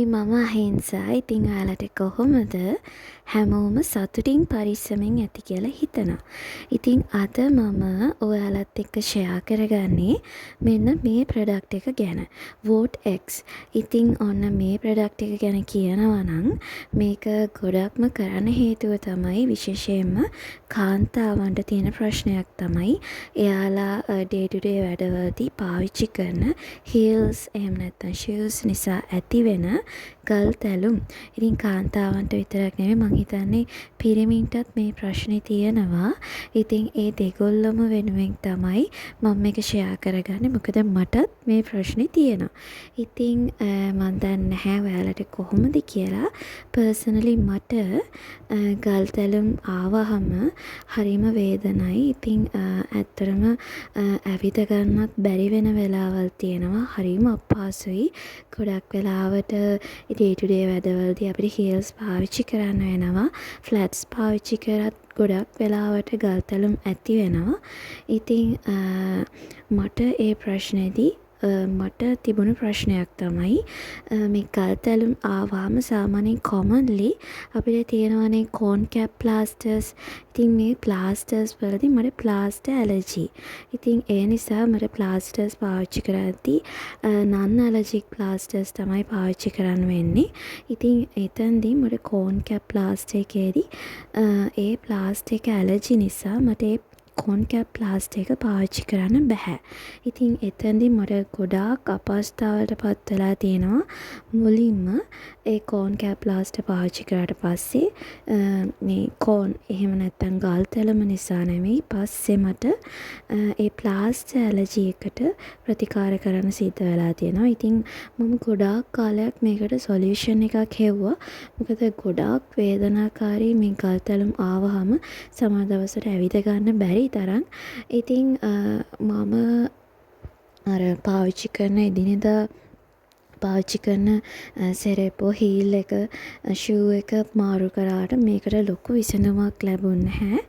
මම අහිංසා. ඉතින් ඔයාලට කොහොමද හැමෝම සතුටින් පරිස්සමෙන් ඇති කියලා හිතනවා. ඉතින් අද මම ඔයාලත් එක්ක ෂෙයා කරගන්නේ මෙන්න මේ ප්‍රොඩක්ට් එක ගැන. Vote X. ඉතින් ඔන්න මේ ප්‍රොඩක්ට් එක ගැන කියනවා නම් මේක ගොඩක්ම කරන්න හේතුව තමයි විශේෂයෙන්ම කාන්තාවන්ට තියෙන ප්‍රශ්නයක් තමයි එයාලා day to day වැඩවලදී පාවිච්චි කරන heels එහෙම නැත්නම් shoes නිසා ඇතිවෙන ගල් තැලුම්. ඉතින් කාන්තාවන්ට විතරක් නෙවෙයි මං හිතන්නේ පිරිමින්ටත් මේ ප්‍රශ්නේ තියෙනවා. ඉතින් ඒ දෙගොල්ලම වෙනුවෙන් තමයි මම මේක ෂෙයා කරගන්නේ. මොකද මටත් මේ ප්‍රශ්නේ තියෙනවා. ඉතින් මන් දන්නේ නැහැ ඔයාලට කොහොමද කියලා. පර්සනලි මට ගල් තැලුම් ආවහම හරිම වේදනයි. ඉතින් ඇත්තටම ඇවිද ගන්නත් බැරි වෙන වෙලාවල් තියෙනවා. හරිම අපහසුයි. ගොඩක් වෙලාවට day to day වැඩවලදී අපිට heels පාවිච්චි කරන්න වෙනවා. flats පාවිච්චි කරත් ගොඩක් වෙලාවට ගල් තැලුම් ඇති වෙනවා. ඉතින් මට ඒ ප්‍රශ්නේදී මට තිබුණු ප්‍රශ්නයක් තමයි මේ ගල් තැලුම් ආවම සාමාන්‍යයෙන් commonly අපිට තියෙනවානේ cone cap plasters. ඉතින් මේ plasters වලදී මට plaster allergy. ඉතින් ඒ නිසා මට plasters පාවිච්චි කරද්දී non allergic plasters තමයි පාවිච්චි කරන්න වෙන්නේ. ඉතින් එතෙන්දී මට cone cap plaster එකේදී ඒ plaster එක allergy නිසා මට ඒ cone cap plaster එක පාවිච්චි කරන්න බෑ. ඉතින් එතෙන්දී මට ගොඩාක් අපහසුතාවලට පත් වෙලා තියෙනවා. මුලින්ම ඒ cone cap plaster පාවිච්චි කරාට පස්සේ මේ cone එහෙම නැත්නම් ගල් තැලම නිසා නෙමෙයි පස්සේ මට ඒ plaster allergy එකට ප්‍රතිකාර කරන්න සිද්ධ වෙලා තියෙනවා. ඉතින් මම ගොඩාක් කාලයක් මේකට solution එකක් හෙව්වා. මොකද ගොඩාක් වේදනාකාරී මේ ගල් තැලුම් ආවහම සමහර දවසට ඇවිද ගන්න බැරි තරම්. ඉතින් මම අර පාවිච්චි කරන එදිනෙදා පාවිච්චි කරන සෙරෙප්පෝ heel එක shoe එක මාරු කරාට මේකට ලොකු විසඳුමක් ලැබුණේ නැහැ.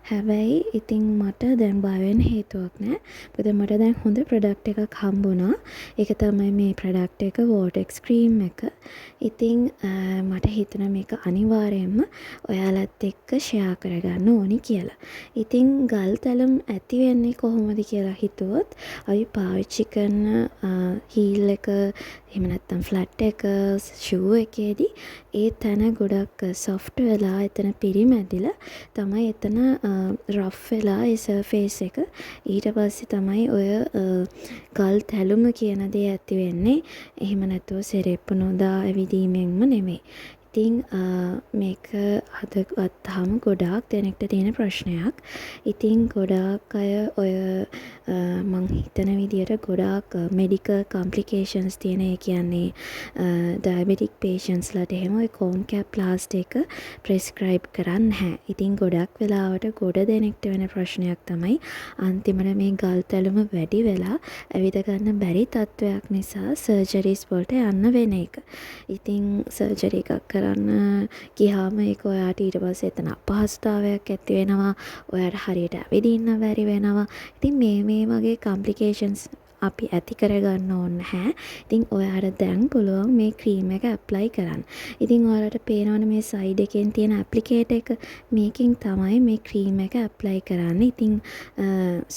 හැබැයි ඉතින් මට දැන් බය වෙන්න හේතුවක් නැහැ. මොකද මට දැන් හොඳ ප්‍රොඩක්ට් එකක් හම්බුණා. ඒක තමයි මේ ප්‍රොඩක්ට් එක Vortex cream එක. ඉතින් මට හිතුණා මේක අනිවාර්යයෙන්ම ඔයාලත් එක්ක ෂෙයා කරගන්න ඕනි කියලා. ඉතින් ගල් තැලුම් ඇති වෙන්නේ කොහොමද කියලා හිතුවොත් අපි පාවිච්චි කරන heel එක එහෙම නැත්නම් ෆ්ලැට් එක shoe එකේදී ඒ තැන ගොඩක් soft වෙලා එතන පිරිමැදිලා තමයි එතන rough වෙලා ඒ surface එක ඊට පස්සේ තමයි ඔය ගල් තැලුම කියන දේ ඇති වෙන්නේ. එහෙම නැතුව සෙරෙප්පු නොදා ඇවිදීමෙන්ම නෙමෙයි. ඉතින් මේක අද ගත්තාම ගොඩාක් දෙනෙක්ට තියෙන ප්‍රශ්නයක්. ඉතින් ගොඩාක් අය ඔය මං හිතන විදියට ගොඩාක් medical complications තියෙන ඒ කියන්නේ diabetic patients ලට එහෙම ඔය cone cap plaster එක prescribe කරන්නේ නැහැ. ඉතින් ගොඩක් වෙලාවට ගොඩ දෙනෙක්ට වෙන ප්‍රශ්නයක් තමයි අන්තිමට මේ ගල් තැලුම වැඩි වෙලා ඇවිද ගන්න බැරි තත්වයක් නිසා surgeries වලට යන්න වෙන එක. ඉතින් surgery එකක් කරන්න ගියාම ඒක ඔයාට ඊට පස්සේ එතන අපහසුතාවයක් ඇති වෙනවා. ඔයාට හරියට ඇවිදින්න බැරි වෙනවා. ඉතින් මේ වගේ complications අපි ඇති කරගන්න ඕනේ නැහැ. ඉතින් ඔයාට දැන් පුළුවන් මේ ක්‍රීම් එක ඇප්ලයි කරන්න. ඉතින් ඔයාලට පේනවනේ මේ සයිඩ් එකෙන් තියෙන ඇප්ලිකේටර් එක. මේකෙන් තමයි මේ ක්‍රීම් එක ඇප්ලයි කරන්නේ. ඉතින්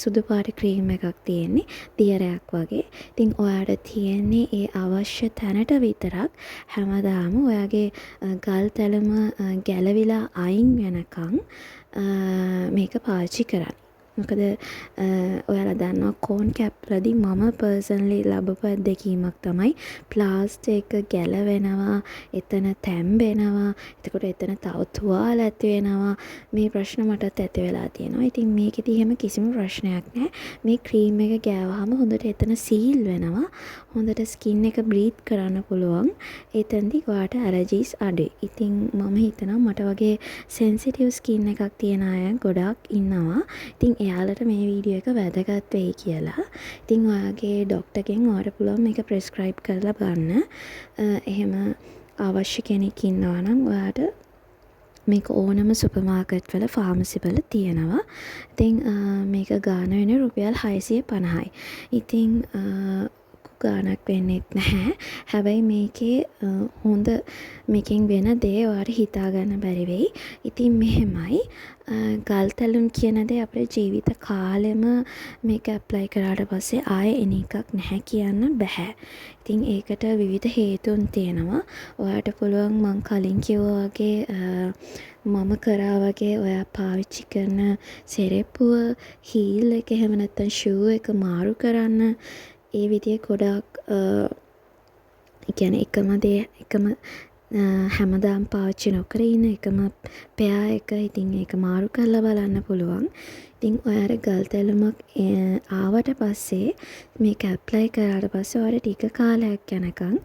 සුදු පාට ක්‍රීම් එකක් තියෙන්නේ දියරයක් වගේ. ඉතින් ඔයාට තියෙන්නේ ඒ අවශ්‍ය තැනට විතරක් හැමදාම ඔයාගේ ගල් තැලම ගැලවිලා අයින් වෙනකන් මේක පාවිච්චි කරන්න. මොකද ඔයාලා දන්නවා cone cap වලදී මම personally ලැබපු අත්දැකීමක් තමයි ප්ලාස්ටර් එක ගැලවෙනවා, එතන තැම්බෙනවා, එතකොට එතන තව තුවාල ඇති වෙනවා. මේ ප්‍රශ්න මටත් ඇති වෙලා තියෙනවා. ඉතින් මේකෙදි එහෙම කිසිම ප්‍රශ්නයක් නැහැ. මේ ක්‍රීම් එක ගෑවහම හොඳට එතන සීල් වෙනවා. හොඳට ස්කින් එක බ්‍රීත් කරන්න පුළුවන්. එතෙන්දී ඔයාට ඇලර්ජිස් අඩුයි. ඉතින් මම හිතනවා මට වගේ sensitive skin එකක් තියෙන අය ගොඩාක් ඉන්නවා. ඉතින් එයාලට මේ වීඩියෝ එක වැදගත් වෙයි කියලා. ඉතින් ඔයාගේ ડોක්ටර්ගෙන් ඔයාලට පුළුවන් මේක ප්‍රෙස්ක්‍රයිබ් කරලා ගන්න. එහෙම අවශ්‍ය කෙනෙක් ඉන්නවා නම් ඔයාට මේක ඕනම සුපර් මාකට් වල ෆාමසි වල තියෙනවා. ඉතින් මේක ගාන වෙන රුපියල් 650යි. ඉතින් ගාණක් වෙන්නෙත් නැහැ. හැබැයි මේකේ හොඳ මේකෙන් වෙන දේ ඔයාලට හිතා ගන්න බැරි වෙයි. ඉතින් මෙහෙමයි ගල් තැලුම් කියන දේ අපේ ජීවිත කාලෙම මේක ඇප්ලයි කරාට පස්සේ ආයේ එන එකක් නැහැ කියන්න බෑ. ඉතින් ඒකට විවිධ හේතුන් තියෙනවා. ඔයාට පුළුවන් මං කලින් කිව්වා වගේ මම කරා වගේ ඔයා පාවිච්චි කරන සෙරෙප්පුව, හීල් එක එහෙම නැත්නම් ෂූ එක මාරු කරන්න. ඒ විදිහේ ගොඩාක් ඒ කියන්නේ එකම හැමදාම පාවිච්චි නොකර ඉන්න එකම පෙයා එක ඉතින් ඒක මාරු කරලා බලන්න පුළුවන්. ඉතින් ඔයාට ගල් තැලුමක් ආවට පස්සේ මේක ඇප්ලයි කරාට පස්සේ ඔයාට ටික කාලයක් යනකම්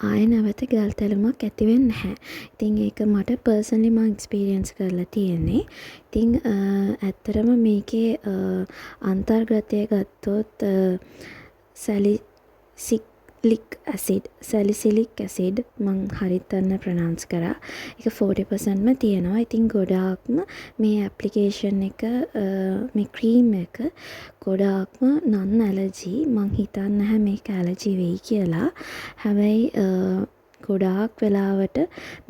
ආයෙ නැවත ගල් තැලුමක් ඇති වෙන්නේ නැහැ. ඉතින් ඒක මට පර්සනලි මම එක්ස්පීරියන්ස් කරලා තියෙන්නේ. ඉතින් ඇත්තටම මේකේ අන්තර්ගතය ගත්තොත් සැලිසිලික් ඇසිඩ් මං හරියටම ප්‍රොනවුන්ස් කරා. ඒක 40%ම තියෙනවා. ඉතින් ගොඩාක්ම මේ ඇප්ලිකේෂන් එක මේ ක්‍රීම් එක ගොඩාක්ම නන් ඇලර්ජි. මං හිතන්නේ නැහැ මේක ඇලර්ජි වෙයි කියලා. හැබැයි ගොඩාක් වෙලාවට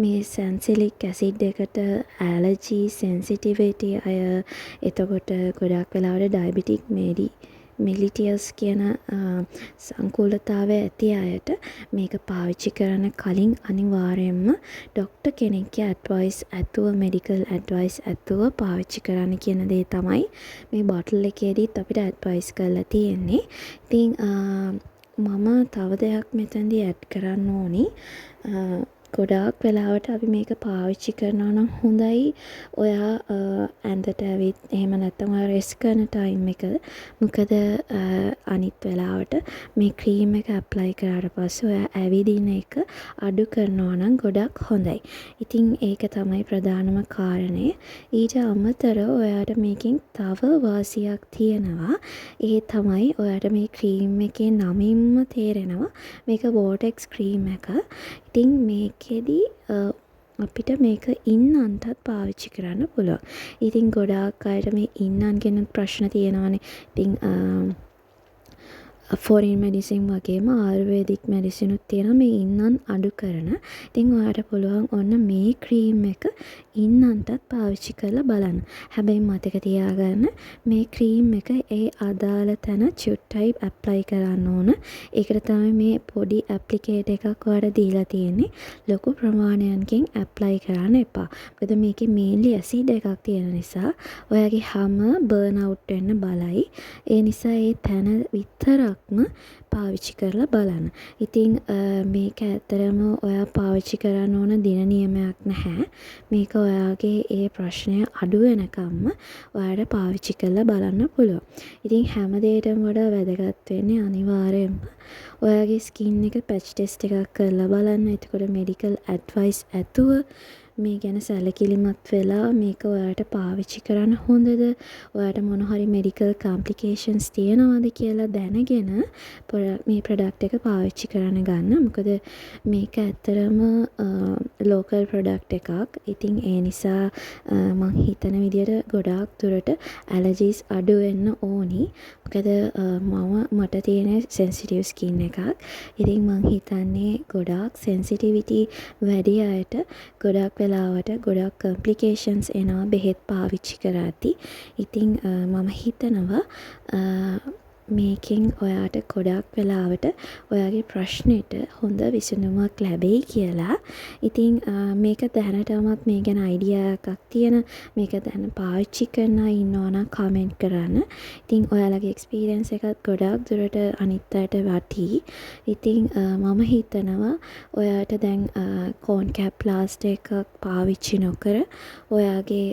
මේ සැන්සිලික් ඇසිඩ් එකට ඇලර්ජි සෙන්සිටිවිටි අය එතකොට ගොඩාක් වෙලාවට ඩයබටික් මෙලිටියස් කියන සංකූලතාවය ඇති අයට මේක පාවිච්චි කරන කලින් අනිවාර්යයෙන්ම ඩොක්ටර් කෙනෙක්ගේ ඇඩ්වයිස් ඇතුව මෙඩිකල් ඇඩ්වයිස් ඇතුව පාවිච්චි කරන්න කියන දේ තමයි මේ බොටල් එකේදීත් අපිට ඇඩ්වයිස් කරලා තියෙන්නේ. ඉතින් මම තව දෙයක් මෙතනදී ඇඩ් කරන්න ඕනි. ගොඩාක් වෙලාවට අපි මේක පාවිච්චි කරනවා නම් හොඳයි. ඔයා ඇඳට ඇවිත් එහෙම නැත්නම් ඔයා රෙස්ට් කරන ටයිම් එක. මොකද අනිත් වෙලාවට මේ ක්‍රීම් එක ඇප්ලයි කරාට පස්සේ ඔයා ඇවිදින එක අඩු කරනවා නම් ගොඩක් හොඳයි. ඉතින් ඒක තමයි ප්‍රධානම කාරණය. ඊට අමතරව ඔයාට මේකෙන් තව වාසියක් තියෙනවා. ඒ තමයි ඔයාට මේ ක්‍රීම් එකේ නමින්ම තේරෙනවා මේක බෝටෙක්ස් ක්‍රීම් එක. ඉතින් මේකෙදී අපිට මේක ඉන්නන්ටත් පාවිච්චි කරන්න පුළුවන්. ඉතින් ගොඩාක් අයට මේ ඉන්නන් ගැන ප්‍රශ්න තියෙනවානේ. ඉතින් ෆොරින් මෙඩිසින් වගේම ආයුර්වේදික් මෙඩිසිනුත් තියෙනවා මේ ඉන්නන් අඩු කරන. ඉතින් ඔයාට පුළුවන් ඔන්න මේ ක්‍රීම් එක ඉන්නන්ටත් පාවිච්චි කරලා බලන්න. හැබැයි මතක තියාගන්න මේ ක්‍රීම් එක ඒ අදාළ තැන චුට්ටයි ඇප්ලයි කරන්න ඕන. ඒකට තමයි මේ පොඩි ඇප්ලිකේටර් එකක් ඔයාලට දීලා තියෙන්නේ. ලොකු ප්‍රමාණයකින් ඇප්ලයි කරන්න එපා. මොකද මේකේ මේන්ලි ඇසිඩ් එකක් තියෙන නිසා ඔයාගේ හැම බර්න් අවුට් වෙන්න බලයි. ඒ නිසා ඒ තැන විතරක් පාවිච්චි කරලා බලන්න. ඉතින් මේක ඇත්තරම ඔයා පාවිච්චි කරන්න ඕන දින නියමයක් නැහැ. මේක ඔයාගේ ඒ ප්‍රශ්නය අඩු වෙනකම්ම ඔයාට පාවිච්චි කරලා බලන්න පුළුවන්. ඉතින් හැම දෙයකටම වඩා වැදගත් වෙන්නේ අනිවාර්යයෙන්ම ඔයාගේ ස්කින් එක පැච් ටෙස්ට් එකක් කරලා බලන්න. එතකොට මෙඩිකල් ඇඩ්වයිස් ඇතුව මේ ගැන සැලකිලිමත් වෙලා මේක ඔයාට පාවිච්චි කරන්න හොඳද? ඔයාට මොන හරි මෙඩිකල් කම්ප්ලිකේෂන්ස් තියෙනවද කියලා දැනගෙන මේ ප්‍රොඩක්ට් එක පාවිච්චි කරන්න ගන්න. මොකද මේක ඇත්තරම ලෝකල් ප්‍රොඩක්ට් එකක්. ඉතින් ඒ නිසා මං හිතන විදිහට ගොඩාක් දුරට ඇලර්ජිස් අඩු වෙන්න ඕනි. මොකද මට තියෙන සෙන්සිටිව් ස්කින් එකක්. ඉතින් මං හිතන්නේ ගොඩාක් සෙන්සිටිවිටි වැඩි අයට ගොඩාක් වෙලාවට ගොඩක් කම්ප්ලිකේෂන්ස් එනවා බෙහෙත් පාවිච්චි කරද්දී. ඉතින් මම හිතනවා මේකෙන් ඔයාට ගොඩක් වෙලාවට ඔයාගේ ප්‍රශ්නෙට හොඳ විසඳුමක් ලැබෙයි කියලා. ඉතින් මේක දැනටමත් මේ ගැන අයිඩියා එකක් තියෙන මේක දැන පාවිච්චි කරන ඉන්නවා නම් කමෙන්ට් කරන්න. ඉතින් ඔයාලගේ එක්ස්පීරියන්ස් එකත් ගොඩක් දුරට අනිත් අයට වටී. ඉතින් මම හිතනවා ඔයාට දැන් කෝන් කැප් ප්ලාස්ටර් එකක් පාවිච්චි නොකර ඔයාගේ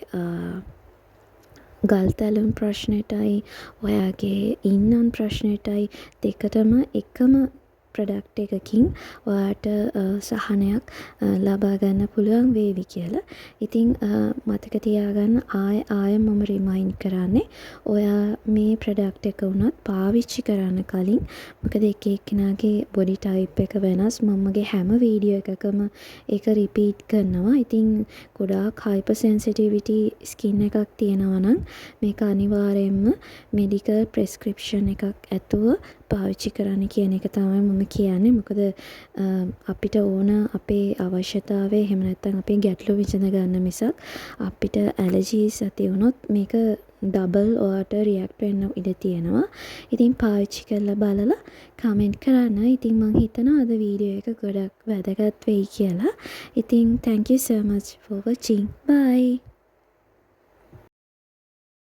ගල් තැලුම් ප්‍රශ්නෙටයි ඔයාගේ ඉන්නන් ප්‍රශ්නෙටයි දෙකටම එකම ප්‍රොඩක්ට් එකකින් ඔයාට සහනයක් ලබා ගන්න පුළුවන් වේවි කියලා. ඉතින් මතක තියාගන්න ආය මම රිමයින්ඩ් කරන්නේ ඔයා මේ ප්‍රොඩක්ට් එක උනත් පාවිච්චි කරන්න කලින්. මොකද එක එක්කෙනාගේ බොඩි ටයිප් එක වෙනස්. මමගේ හැම වීඩියෝ එකකම ඒක රිපීට් කරනවා. ඉතින් ගොඩාක් හයිපර් සෙන්සිටිවිටි ස්කින් එකක් තියෙනවා නම් මේක අනිවාර්යයෙන්ම මෙඩිකල් ප්‍රෙස්ක්‍රිප්ෂන් එකක් ඇතුව පාවිච්චි කරන්න කියන එක තමයි මම කියන්නේ. මොකද අපිට ඕන අපේ අවශ්‍යතාවය එහෙම නැත්නම් අපේ ගැටලු විසඳ ගන්න මිසක් අපිට ඇලර්ජීස් ඇති වුණොත් මේක ඩබල් ඔයාට රියැක්ට් වෙන්න ඉඩ තියෙනවා. ඉතින් පාවිච්චි කරලා බලලා කමෙන්ට් කරන්න. ඉතින් මම හිතනවා අද වීඩියෝ එක ගොඩක් වැදගත් වෙයි කියලා. ඉතින් thank you so much for watching. Bye.